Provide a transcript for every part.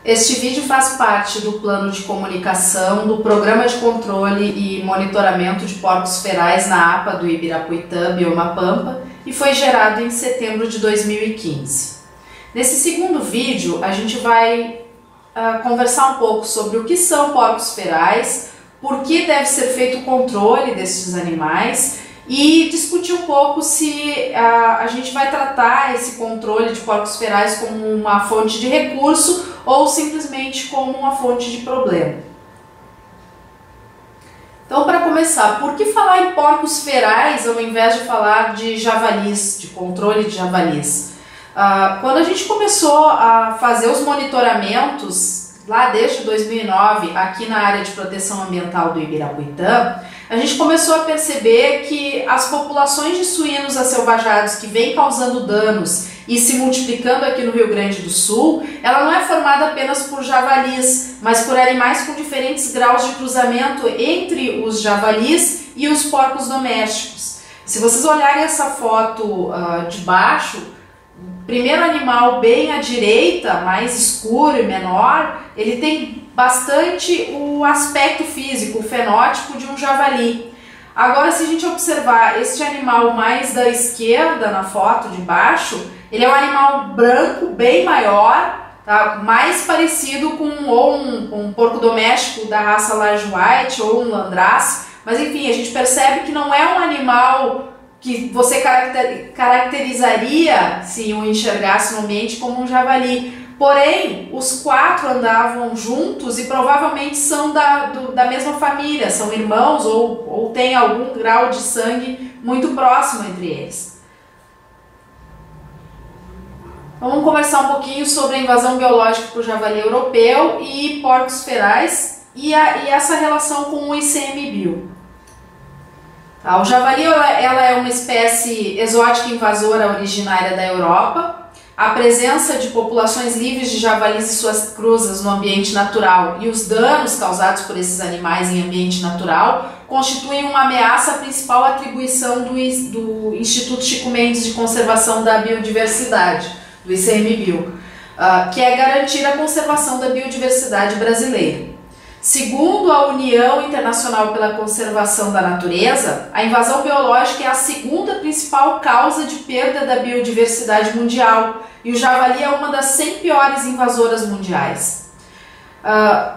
Este vídeo faz parte do plano de comunicação do Programa de Controle e Monitoramento de Porcos Ferais na APA do Ibirapuitã, Bioma Pampa, e foi gerado em setembro de 2015. Nesse segundo vídeo, a gente vai conversar um pouco sobre o que são porcos ferais, por que deve ser feito o controle desses animais e discutir um pouco se a gente vai tratar esse controle de porcos ferais como uma fonte de recurso ou simplesmente como uma fonte de problema. Então, para começar, por que falar em porcos ferais ao invés de falar de javalis, de controle de javalis? Quando a gente começou a fazer os monitoramentos, lá desde 2009, aqui na área de proteção ambiental do Ibirapuitã, a gente começou a perceber que as populações de suínos acelvajados que vêm causando danos e se multiplicando aqui no Rio Grande do Sul, ela não é formada apenas por javalis, mas por animais com diferentes graus de cruzamento entre os javalis e os porcos domésticos. Se vocês olharem essa foto de baixo, o primeiro animal bem à direita, mais escuro e menor, ele tem bastante o aspecto físico, o fenótipo de um javali. Agora, se a gente observar este animal mais da esquerda na foto de baixo, ele é um animal branco, bem maior, tá? Mais parecido com um porco doméstico da raça Large White ou um Landrace, mas enfim, a gente percebe que não é um animal que você caracterizaria, se o enxergasse no ambiente, como um javali. Porém, os quatro andavam juntos e provavelmente são da mesma família, são irmãos ou têm algum grau de sangue muito próximo entre eles. Então, vamos conversar um pouquinho sobre a invasão biológica por javali europeu e porcos ferais e essa relação com o ICMBio. O javali ela é uma espécie exótica invasora originária da Europa. A presença de populações livres de javalis e suas cruzas no ambiente natural e os danos causados por esses animais em ambiente natural constituem uma ameaça à principal atribuição do Instituto Chico Mendes de Conservação da Biodiversidade, do ICMBio, que é garantir a conservação da biodiversidade brasileira. Segundo a União Internacional pela Conservação da Natureza, a invasão biológica é a segunda principal causa de perda da biodiversidade mundial e o javali é uma das 100 piores invasoras mundiais.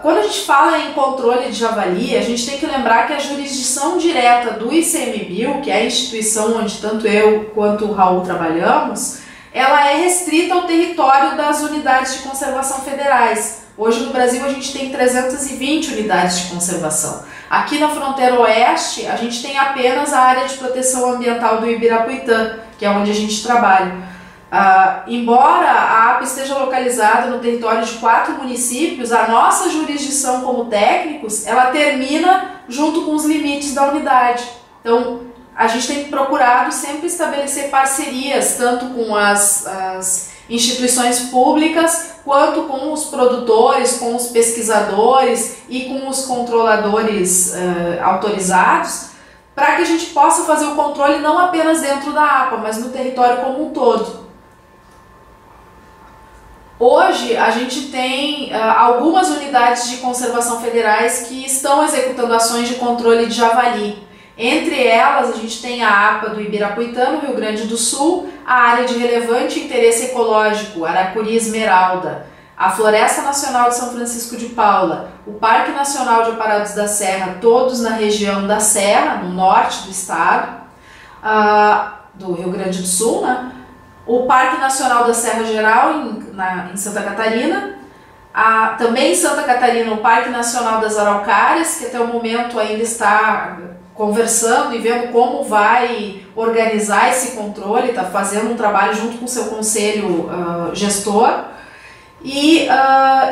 Quando a gente fala em controle de javali, a gente tem que lembrar que a jurisdição direta do ICMBio, que é a instituição onde tanto eu quanto o Raul trabalhamos, ela é restrita ao território das unidades de conservação federais. Hoje no Brasil a gente tem 320 unidades de conservação. Aqui na fronteira oeste a gente tem apenas a área de proteção ambiental do Ibirapuitã, que é onde a gente trabalha. Embora a APA esteja localizada no território de 4 municípios, a nossa jurisdição como técnicos, ela termina junto com os limites da unidade. Então a gente tem procurado sempre estabelecer parcerias, tanto com as instituições públicas, quanto com os produtores, com os pesquisadores e com os controladores autorizados, para que a gente possa fazer o controle não apenas dentro da APA, mas no território como um todo. Hoje a gente tem algumas unidades de conservação federais que estão executando ações de controle de javali. Entre elas, a gente tem a APA do Ibirapuitã, no Rio Grande do Sul, a área de relevante interesse ecológico, Aracuri Esmeralda, a Floresta Nacional de São Francisco de Paula, o Parque Nacional de Aparados da Serra, todos na região da Serra, no norte do estado, do Rio Grande do Sul, né? O Parque Nacional da Serra Geral, em Santa Catarina, também em Santa Catarina, o Parque Nacional das Araucárias, que até o momento ainda está conversando e vendo como vai organizar esse controle, está fazendo um trabalho junto com o seu conselho gestor. E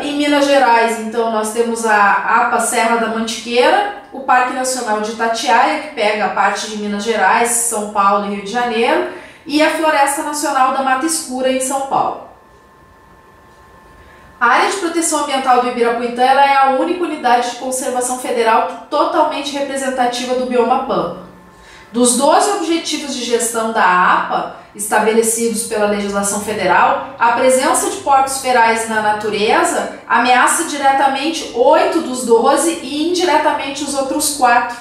em Minas Gerais, então, nós temos a APA Serra da Mantiqueira, o Parque Nacional de Itatiaia, que pega a parte de Minas Gerais, São Paulo e Rio de Janeiro, e a Floresta Nacional da Mata Escura, em São Paulo. A área de proteção ambiental do Ibirapuitã ela é a única unidade de conservação federal totalmente representativa do bioma Pampa. Dos 12 objetivos de gestão da APA, estabelecidos pela legislação federal, a presença de porcos ferais na natureza ameaça diretamente 8 dos 12 e indiretamente os outros 4.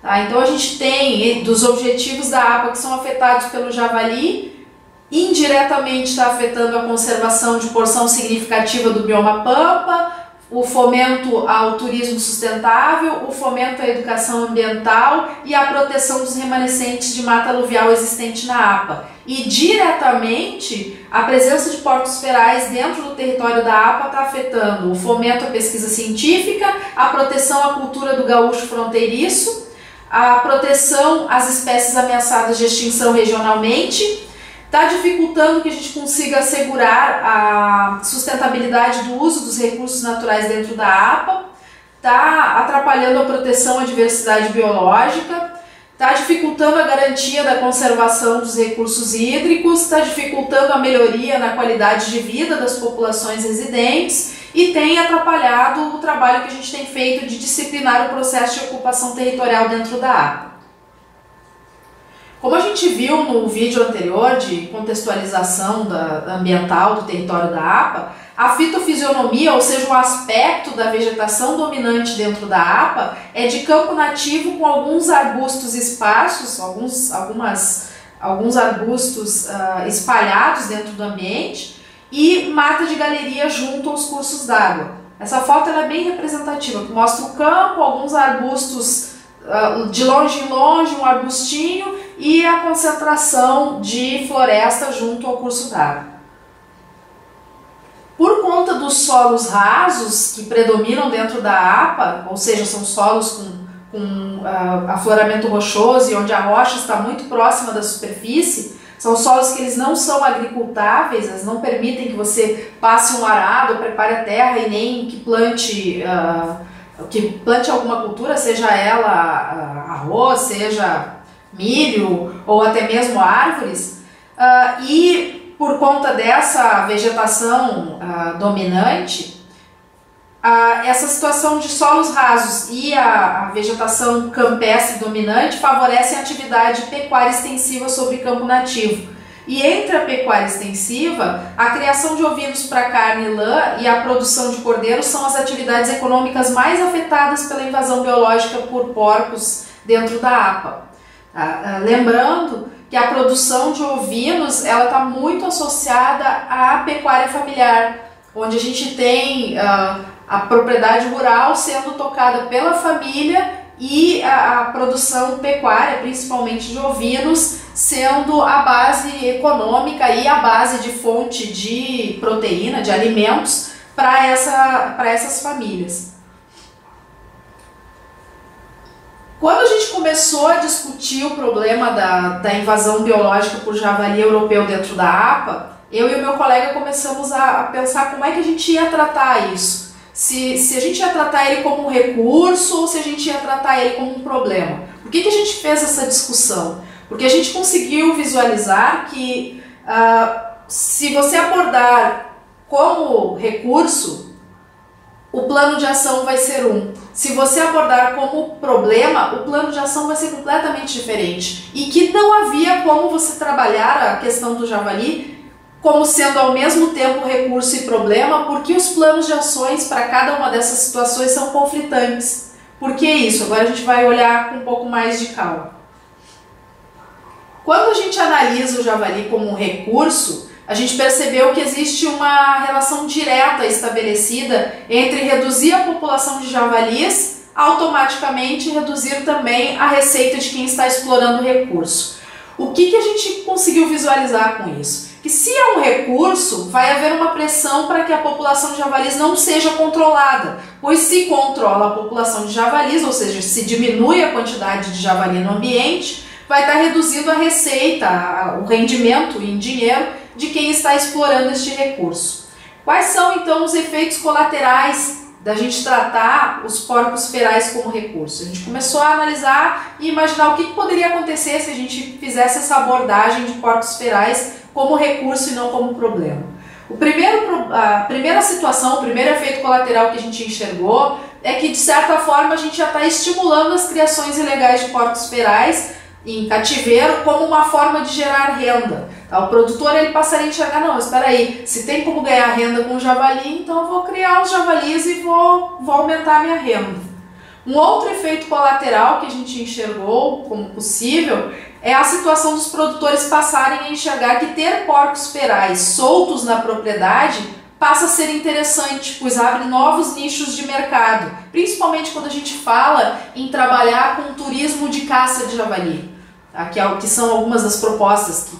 Tá? Então a gente tem dos objetivos da APA que são afetados pelo javali, indiretamente está afetando a conservação de porção significativa do bioma pampa, o fomento ao turismo sustentável, o fomento à educação ambiental e a proteção dos remanescentes de mata aluvial existente na APA. E diretamente, a presença de porcos ferais dentro do território da APA está afetando o fomento à pesquisa científica, a proteção à cultura do gaúcho fronteiriço, a proteção às espécies ameaçadas de extinção regionalmente. Está dificultando que a gente consiga assegurar a sustentabilidade do uso dos recursos naturais dentro da APA, está atrapalhando a proteção à diversidade biológica, está dificultando a garantia da conservação dos recursos hídricos, está dificultando a melhoria na qualidade de vida das populações residentes e tem atrapalhado o trabalho que a gente tem feito de disciplinar o processo de ocupação territorial dentro da APA. Como a gente viu no vídeo anterior de contextualização ambiental do território da APA, a fitofisionomia, ou seja, o aspecto da vegetação dominante dentro da APA, é de campo nativo com alguns arbustos esparsos, alguns arbustos espalhados dentro do ambiente e mata de galeria junto aos cursos d'água. Essa foto ela é bem representativa, que mostra o campo, alguns arbustos de longe em longe, um arbustinho e a concentração de floresta junto ao curso d'água. Por conta dos solos rasos que predominam dentro da APA, ou seja, são solos com afloramento rochoso e onde a rocha está muito próxima da superfície, são solos que eles não são agricultáveis, eles não permitem que você passe um arado, prepare a terra e nem que plante alguma cultura, seja ela arroz, seja milho ou até mesmo árvores, e por conta dessa vegetação dominante, essa situação de solos rasos e a vegetação campestre dominante favorecem a atividade pecuária extensiva sobre campo nativo. E entre a pecuária extensiva, a criação de ovinos para carne e lã e a produção de cordeiros são as atividades econômicas mais afetadas pela invasão biológica por porcos dentro da APA. Lembrando que a produção de ovinos está muito associada à pecuária familiar, onde a gente tem a propriedade rural sendo tocada pela família e a produção pecuária, principalmente de ovinos, sendo a base econômica e a base de fonte de proteína, de alimentos para essas famílias. Quando a gente começou a discutir o problema da invasão biológica por javali europeu dentro da APA, eu e o meu colega começamos a pensar como é que a gente ia tratar isso. Se a gente ia tratar ele como um recurso ou se a gente ia tratar ele como um problema. Por que a gente fez essa discussão? Porque a gente conseguiu visualizar que se você abordar como recurso, o plano de ação vai ser um. Se você abordar como problema, o plano de ação vai ser completamente diferente. E que não havia como você trabalhar a questão do javali como sendo ao mesmo tempo recurso e problema, porque os planos de ações para cada uma dessas situações são conflitantes. Por que isso? Agora a gente vai olhar com um pouco mais de calma. Quando a gente analisa o javali como um recurso, a gente percebeu que existe uma relação direta estabelecida entre reduzir a população de javalis, automaticamente reduzir também a receita de quem está explorando o recurso. O que a gente conseguiu visualizar com isso? Que se é um recurso, vai haver uma pressão para que a população de javalis não seja controlada, pois se controla a população de javalis, ou seja, se diminui a quantidade de javali no ambiente, vai estar reduzindo a receita, o rendimento em dinheiro de quem está explorando este recurso. Quais são então os efeitos colaterais da gente tratar os porcos ferais como recurso? A gente começou a analisar e imaginar o que poderia acontecer se a gente fizesse essa abordagem de porcos ferais como recurso e não como problema. A primeira situação, o primeiro efeito colateral que a gente enxergou é que, de certa forma, a gente já está estimulando as criações ilegais de porcos ferais em cativeiro como uma forma de gerar renda. Tá? O produtor ele passaria a enxergar, não, espera aí, se tem como ganhar renda com javali, então eu vou criar os javalis e vou aumentar a minha renda. Um outro efeito colateral que a gente enxergou como possível é a situação dos produtores passarem a enxergar que ter porcos ferais soltos na propriedade passa a ser interessante, pois abre novos nichos de mercado, principalmente quando a gente fala em trabalhar com turismo de caça de javali, tá? Que são algumas das propostas que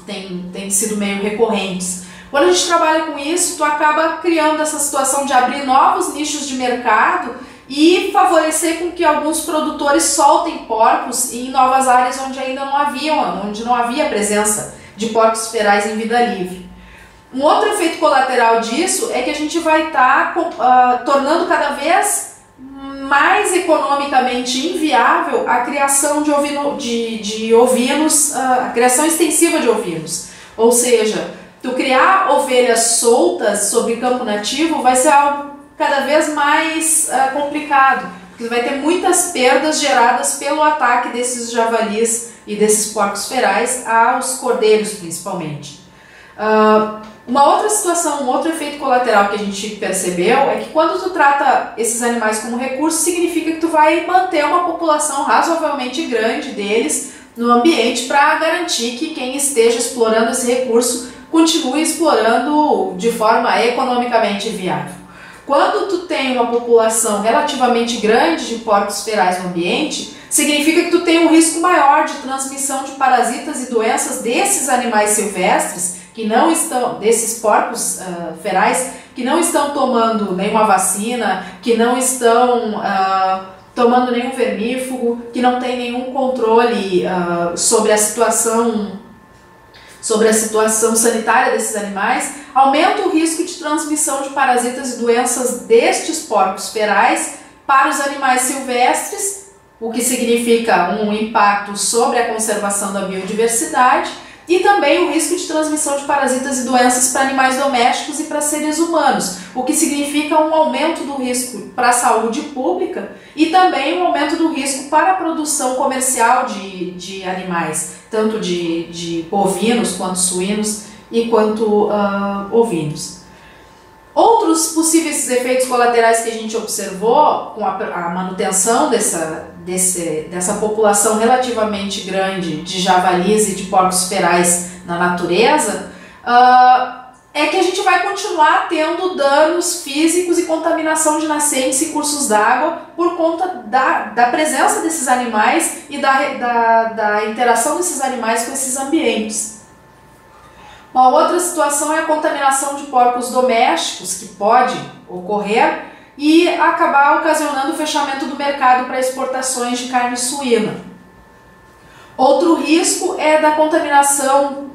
têm sido meio recorrentes. Quando a gente trabalha com isso, tu acaba criando essa situação de abrir novos nichos de mercado e favorecer com que alguns produtores soltem porcos em novas áreas onde ainda não havia presença de porcos ferais em vida livre. Um outro efeito colateral disso é que a gente vai estar tornando cada vez mais economicamente inviável a criação de ovinos, a criação extensiva de ovinos. Ou seja, tu criar ovelhas soltas sobre campo nativo vai ser algo cada vez mais complicado, porque vai ter muitas perdas geradas pelo ataque desses javalis e desses porcos ferais aos cordeiros principalmente. Uma outra situação, um outro efeito colateral que a gente percebeu é que quando tu trata esses animais como recurso, significa que tu vai manter uma população razoavelmente grande deles no ambiente para garantir que quem esteja explorando esse recurso continue explorando de forma economicamente viável. Quando tu tem uma população relativamente grande de porcos ferais no ambiente, significa que tu tem um risco maior de transmissão de parasitas e doenças desses animais silvestres, desses porcos ferais, que não estão tomando nenhuma vacina, que não estão tomando nenhum vermífugo, que não tem nenhum controle sobre a situação sanitária desses animais, aumenta o risco de transmissão de parasitas e doenças destes porcos ferais para os animais silvestres, o que significa um impacto sobre a conservação da biodiversidade, e também o risco de transmissão de parasitas e doenças para animais domésticos e para seres humanos, o que significa um aumento do risco para a saúde pública e também um aumento do risco para a produção comercial de animais, tanto de bovinos quanto suínos e quanto ovinos. Outros possíveis efeitos colaterais que a gente observou com a manutenção dessa população relativamente grande de javalis e de porcos ferais na natureza é que a gente vai continuar tendo danos físicos e contaminação de nascentes e cursos d'água por conta da presença desses animais e da interação desses animais com esses ambientes. Uma outra situação é a contaminação de porcos domésticos, que pode ocorrer e acabar ocasionando o fechamento do mercado para exportações de carne suína. Outro risco é da contaminação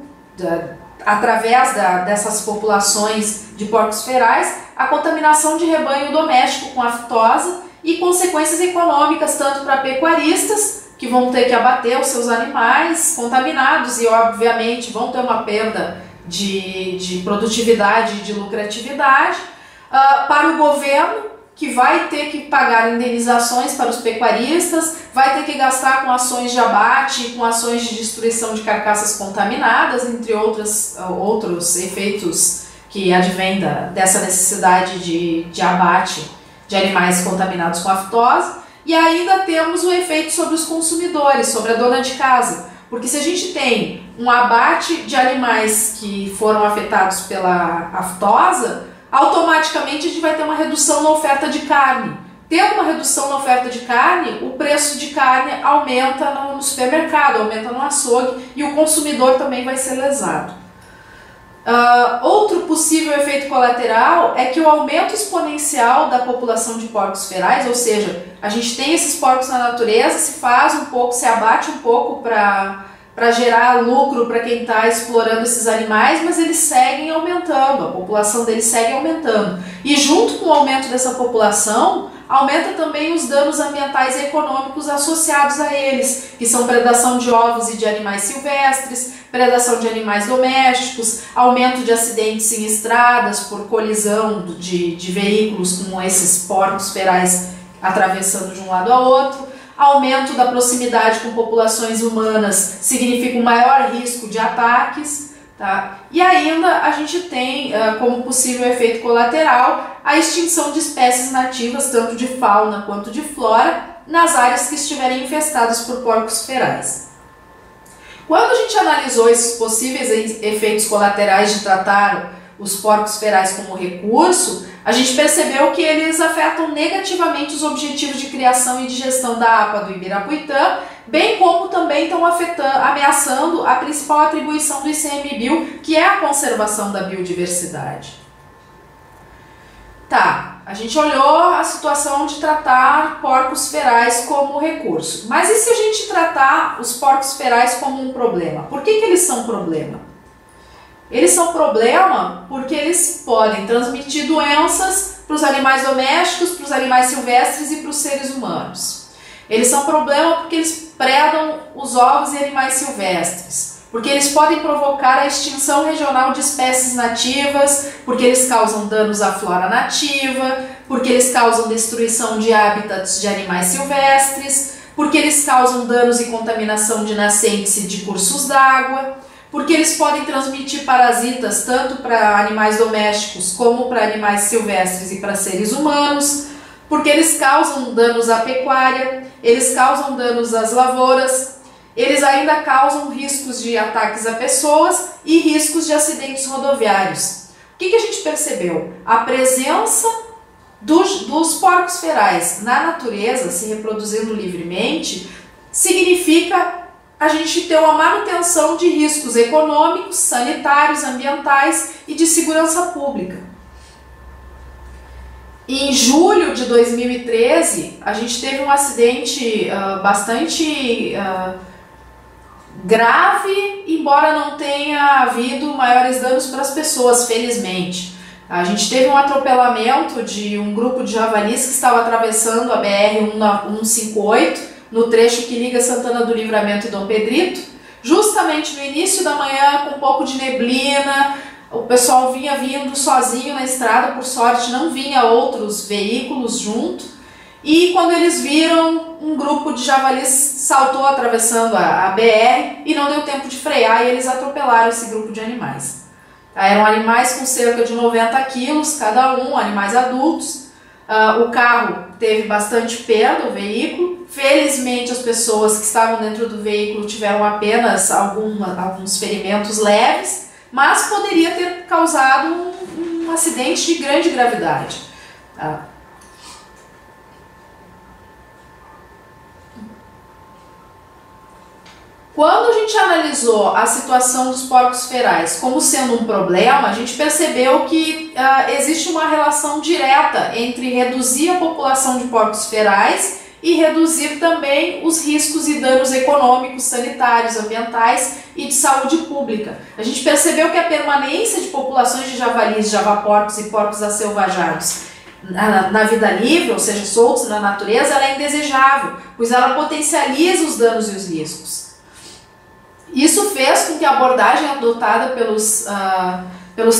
através dessas populações de porcos ferais, a contaminação de rebanho doméstico com aftosa e consequências econômicas tanto para pecuaristas, que vão ter que abater os seus animais contaminados e obviamente vão ter uma perda de produtividade e de lucratividade, para o governo, que vai ter que pagar indenizações para os pecuaristas, vai ter que gastar com ações de abate, com ações de destruição de carcaças contaminadas, entre outros efeitos que advêm dessa necessidade de abate de animais contaminados com aftosa. E ainda temos o efeito sobre os consumidores, sobre a dona de casa, porque se a gente tem um abate de animais que foram afetados pela aftosa, automaticamente a gente vai ter uma redução na oferta de carne. Tendo uma redução na oferta de carne, o preço de carne aumenta no supermercado, aumenta no açougue e o consumidor também vai ser lesado. Outro possível efeito colateral é que o aumento exponencial da população de porcos ferais, ou seja, a gente tem esses porcos na natureza, se abate um pouco para gerar lucro para quem está explorando esses animais, mas eles seguem aumentando, a população deles segue aumentando. E junto com o aumento dessa população, aumenta também os danos ambientais e econômicos associados a eles, que são predação de ovos e de animais silvestres, predação de animais domésticos, aumento de acidentes em estradas por colisão de veículos com esses porcos ferais atravessando de um lado ao outro, Aumento da proximidade com populações humanas significa um maior risco de ataques, tá? E ainda a gente tem como possível efeito colateral a extinção de espécies nativas, tanto de fauna quanto de flora, nas áreas que estiverem infestadas por porcos ferais. Quando a gente analisou esses possíveis efeitos colaterais de tratar os porcos ferais como recurso, a gente percebeu que eles afetam negativamente os objetivos de criação e de gestão da APA do Ibirapuitã, bem como também estão ameaçando a principal atribuição do ICMBio, que é a conservação da biodiversidade. Tá, a gente olhou a situação de tratar porcos ferais como recurso, mas e se a gente tratar os porcos ferais como um problema? Por que eles são problema? Eles são problema porque eles podem transmitir doenças para os animais domésticos, para os animais silvestres e para os seres humanos. Eles são problema porque eles predam os ovos e animais silvestres, porque eles podem provocar a extinção regional de espécies nativas, porque eles causam danos à flora nativa, porque eles causam destruição de hábitats de animais silvestres, porque eles causam danos e contaminação de nascentes e de cursos d'água, porque eles podem transmitir parasitas tanto para animais domésticos como para animais silvestres e para seres humanos, porque eles causam danos à pecuária, eles causam danos às lavouras, eles ainda causam riscos de ataques a pessoas e riscos de acidentes rodoviários. O que a gente percebeu? A presença dos porcos ferais na natureza, se reproduzindo livremente, significa a gente ter uma manutenção de riscos econômicos, sanitários, ambientais e de segurança pública. Em julho de 2013, a gente teve um acidente bastante grave, embora não tenha havido maiores danos para as pessoas, felizmente. A gente teve um atropelamento de um grupo de javalis que estava atravessando a BR-158, no trecho que liga Santana do Livramento e Dom Pedrito, justamente no início da manhã, com um pouco de neblina. O pessoal vinha vindo sozinho na estrada, por sorte não vinha outros veículos junto, e quando eles viram, um grupo de javalis saltou atravessando a BR e não deu tempo de frear, e eles atropelaram esse grupo de animais. Eram animais com cerca de 90 quilos cada um, animais adultos. O carro teve bastante perda, o veículo. Felizmente as pessoas que estavam dentro do veículo tiveram apenas alguns ferimentos leves, mas poderia ter causado um acidente de grande gravidade. Quando a gente analisou a situação dos porcos ferais como sendo um problema, a gente percebeu que existe uma relação direta entre reduzir a população de porcos ferais e reduzir também os riscos e danos econômicos, sanitários, ambientais e de saúde pública. A gente percebeu que a permanência de populações de javalis, javaporcos e porcos acelvajados na vida livre, ou seja, soltos na natureza, ela é indesejável, pois ela potencializa os danos e os riscos. Isso fez com que a abordagem adotada pelos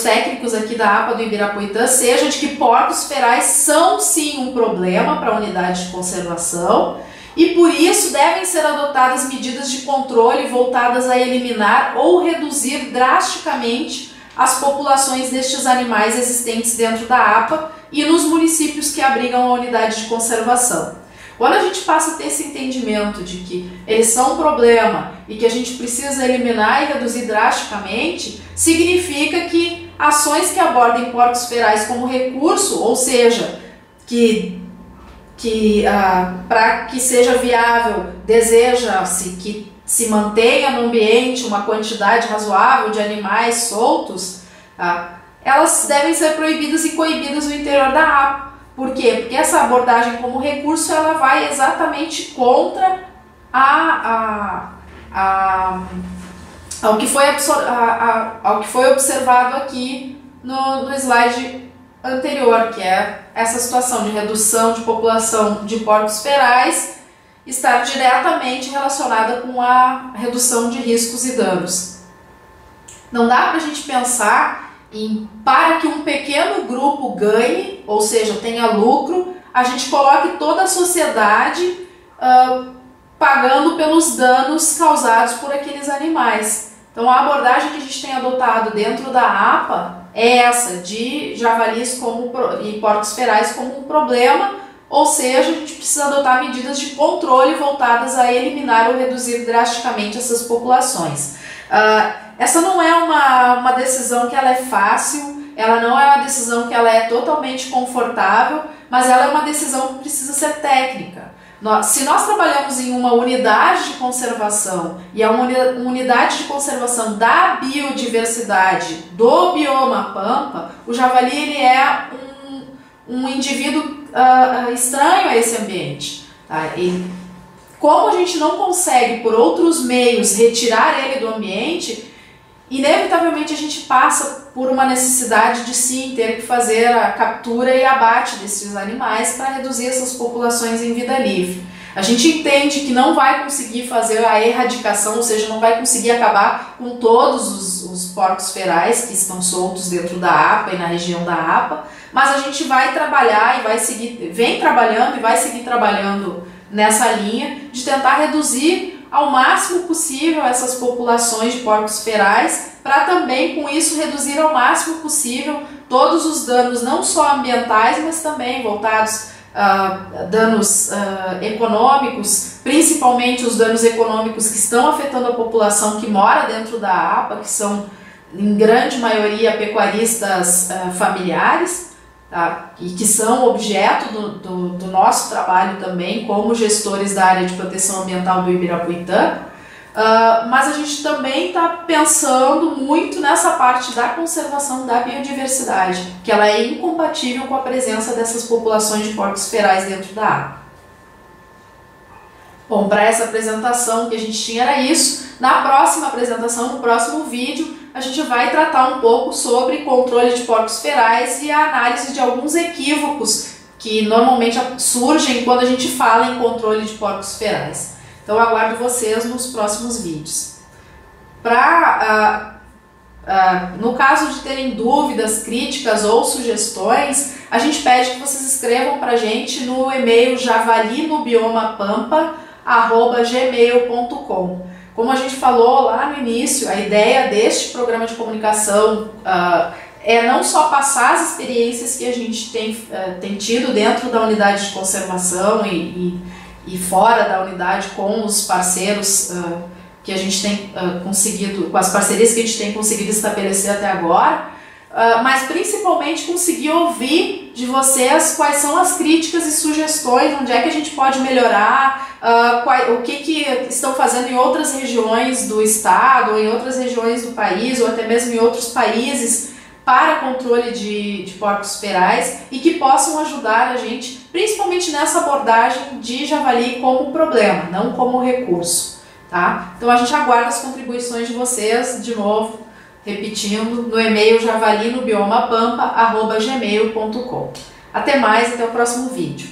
técnicos aqui da APA do Ibirapuitã seja de que porcos ferais são sim um problema para a unidade de conservação e por isso devem ser adotadas medidas de controle voltadas a eliminar ou reduzir drasticamente as populações destes animais existentes dentro da APA e nos municípios que abrigam a unidade de conservação. Quando a gente passa a ter esse entendimento de que eles são um problema e que a gente precisa eliminar e reduzir drasticamente, significa que ações que abordem porcos ferais como recurso, ou seja, para que seja viável, deseja-se que se mantenha no ambiente uma quantidade razoável de animais soltos, elas devem ser proibidas e coibidas no interior da APA. Por quê? Porque essa abordagem como recurso ela vai exatamente contra ao que foi observado aqui no slide anterior, que é essa situação de redução de população de porcos ferais estar diretamente relacionada com a redução de riscos e danos. Não dá para a gente pensar para que um pequeno grupo ganhe, ou seja, tenha lucro, a gente coloque toda a sociedade pagando pelos danos causados por aqueles animais. Então a abordagem que a gente tem adotado dentro da APA é essa, de javalis e porcos ferais como um problema, ou seja, a gente precisa adotar medidas de controle voltadas a eliminar ou reduzir drasticamente essas populações. Essa não é uma decisão que ela é fácil, ela não é uma decisão que ela é totalmente confortável, mas ela é uma decisão que precisa ser técnica. Se nós trabalhamos em uma unidade de conservação, e a unidade de conservação da biodiversidade do bioma pampa, o javali ele é um indivíduo estranho a esse ambiente. Tá? E como a gente não consegue, por outros meios, retirar ele do ambiente, inevitavelmente a gente passa por uma necessidade de sim ter que fazer a captura e abate desses animais para reduzir essas populações em vida livre. A gente entende que não vai conseguir fazer a erradicação, ou seja, não vai conseguir acabar com todos os porcos ferais que estão soltos dentro da APA e na região da APA, mas a gente vai trabalhar e vem trabalhando e vai seguir trabalhando nessa linha de tentar reduzir ao máximo possível essas populações de porcos ferais, para também com isso reduzir ao máximo possível todos os danos não só ambientais, mas também voltados a danos econômicos, principalmente os danos econômicos que estão afetando a população que mora dentro da APA, que são em grande maioria pecuaristas familiares, tá? E que são objeto do nosso trabalho também como gestores da área de proteção ambiental do Ibirapuitã, mas a gente também está pensando muito nessa parte da conservação da biodiversidade, que ela é incompatível com a presença dessas populações de porcos ferais dentro da água. Bom, para essa apresentação que a gente tinha era isso. Na próxima apresentação, no próximo vídeo, a gente vai tratar um pouco sobre controle de porcos ferais e a análise de alguns equívocos que normalmente surgem quando a gente fala em controle de porcos ferais. Então eu aguardo vocês nos próximos vídeos. No caso de terem dúvidas, críticas ou sugestões, a gente pede que vocês escrevam para a gente no e-mail javalinobiomapampa@gmail.com. Como a gente falou lá no início, a ideia deste programa de comunicação é não só passar as experiências que a gente tem tido dentro da unidade de conservação e fora da unidade com os parceiros que a gente tem conseguido, com as parcerias que a gente tem conseguido estabelecer até agora, mas principalmente conseguir ouvir de vocês quais são as críticas e sugestões, onde é que a gente pode melhorar, o que estão fazendo em outras regiões do estado, ou em outras regiões do país, ou até mesmo em outros países, para controle de porcos ferais e que possam ajudar a gente, principalmente nessa abordagem de javali como problema, não como recurso. Tá? Então a gente aguarda as contribuições de vocês, de novo, repetindo, no e-mail javalinobiomapampa@gmail.com. Até mais, até o próximo vídeo.